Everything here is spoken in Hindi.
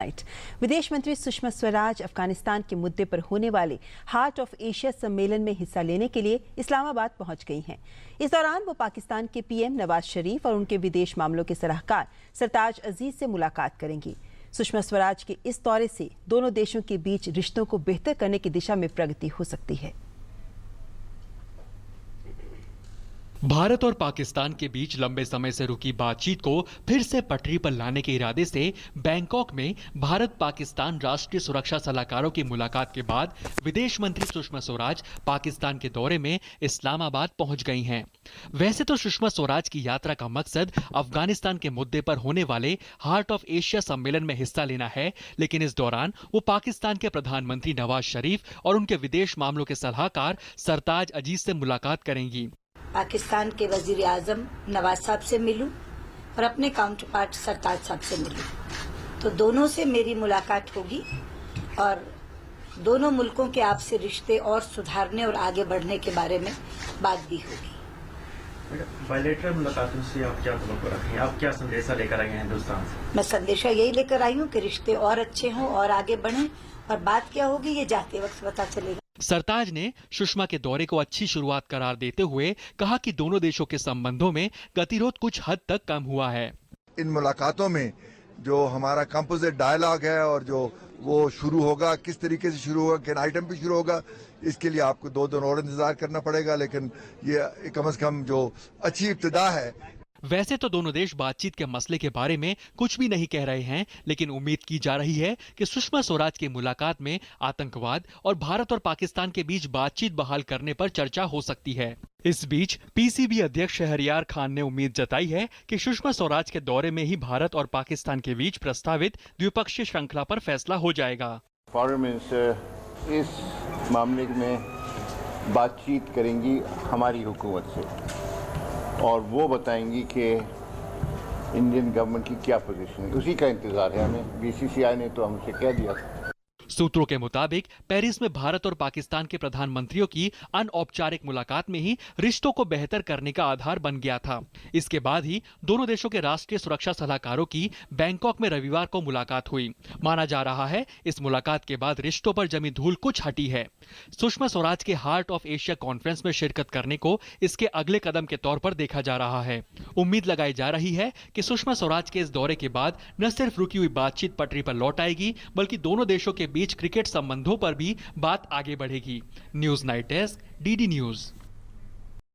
विदेश मंत्री सुषमा स्वराज अफगानिस्तान के मुद्दे पर होने वाले हार्ट ऑफ एशिया सम्मेलन में हिस्सा लेने के लिए इस्लामाबाद पहुंच गई हैं। इस दौरान वो पाकिस्तान के पीएम नवाज शरीफ और उनके विदेश मामलों के सलाहकार सरताज अजीज से मुलाकात करेंगी। सुषमा स्वराज के इस दौरे से दोनों देशों के बीच रिश्तों को बेहतर करने की दिशा में प्रगति हो सकती है। भारत और पाकिस्तान के बीच लंबे समय से रुकी बातचीत को फिर से पटरी पर लाने के इरादे से बैंकॉक में भारत पाकिस्तान राष्ट्रीय सुरक्षा सलाहकारों की मुलाकात के बाद विदेश मंत्री सुषमा स्वराज पाकिस्तान के दौरे में इस्लामाबाद पहुंच गई हैं। वैसे तो सुषमा स्वराज की यात्रा का मकसद अफगानिस्तान के मुद्दे पर होने वाले हार्ट ऑफ एशिया सम्मेलन में हिस्सा लेना है, लेकिन इस दौरान वो पाकिस्तान के प्रधानमंत्री नवाज शरीफ और उनके विदेश मामलों के सलाहकार सरताज अजीज से मुलाकात करेंगी। पाकिस्तान के वजीर आजम नवाज साहब से मिलूं और अपने काउंटर पार्ट सरताज साहब से मिलूं, तो दोनों से मेरी मुलाकात होगी और दोनों मुल्कों के आपसी रिश्ते और सुधारने और आगे बढ़ने के बारे में बात भी होगी। बायलैटरल मुलाकातों से आप क्या तवक्को रखें? आप क्या संदेशा लेकर आई हैं हिंदुस्तान से? मैं संदेशा यही लेकर आई हूँ कि रिश्ते और अच्छे हों और आगे बढ़ें, और बात क्या होगी ये जाते वक्त पता चलेगा। सरताज ने सुषमा के दौरे को अच्छी शुरुआत करार देते हुए कहा कि दोनों देशों के संबंधों में गतिरोध कुछ हद तक कम हुआ है। इन मुलाकातों में जो हमारा कंपोजिट डायलॉग है और जो वो शुरू होगा, किस तरीके से शुरू होगा, किन आइटम पे शुरू होगा, इसके लिए आपको 2 दिन और इंतजार करना पड़ेगा, लेकिन ये कम से कम जो अच्छी इब्तिदा है। वैसे तो दोनों देश बातचीत के मसले के बारे में कुछ भी नहीं कह रहे हैं, लेकिन उम्मीद की जा रही है कि सुषमा स्वराज की मुलाकात में आतंकवाद और भारत और पाकिस्तान के बीच बातचीत बहाल करने पर चर्चा हो सकती है। इस बीच पीसीबी अध्यक्ष शहरयार खान ने उम्मीद जताई है कि सुषमा स्वराज के दौरे में ही भारत और पाकिस्तान के बीच प्रस्तावित द्विपक्षीय श्रृंखला पर फैसला हो जाएगा। फॉरेन मिनिस्टर इस मामले में बातचीत करेंगी हमारी हुकूमत से और वो बताएंगी कि इंडियन गवर्नमेंट की क्या पोजीशन है। उसी का इंतजार है हमें। बीसीसीआई ने तो हमसे कह दिया था। सूत्रों के मुताबिक पेरिस में भारत और पाकिस्तान के प्रधानमंत्रियों की अनौपचारिक मुलाकात में ही रिश्तों को बेहतर करने का आधार बन गया था। इसके बाद ही दोनों देशों के राष्ट्रीय सुरक्षा सलाहकारों की बैंकॉक में रविवार को मुलाकात हुई। माना जा रहा है इस मुलाकात के बाद रिश्तों पर जमी धूल कुछ हटी है। सुषमा स्वराज के हार्ट ऑफ एशिया कॉन्फ्रेंस में शिरकत करने को इसके अगले कदम के तौर पर देखा जा रहा है। उम्मीद लगाई जा रही है कि सुषमा स्वराज के इस दौरे के बाद न सिर्फ रुकी हुई बातचीत पटरी पर लौट आएगी, बल्कि दोनों देशों के बीच क्रिकेट संबंधों पर भी बात आगे बढ़ेगी। News night desk, DD news.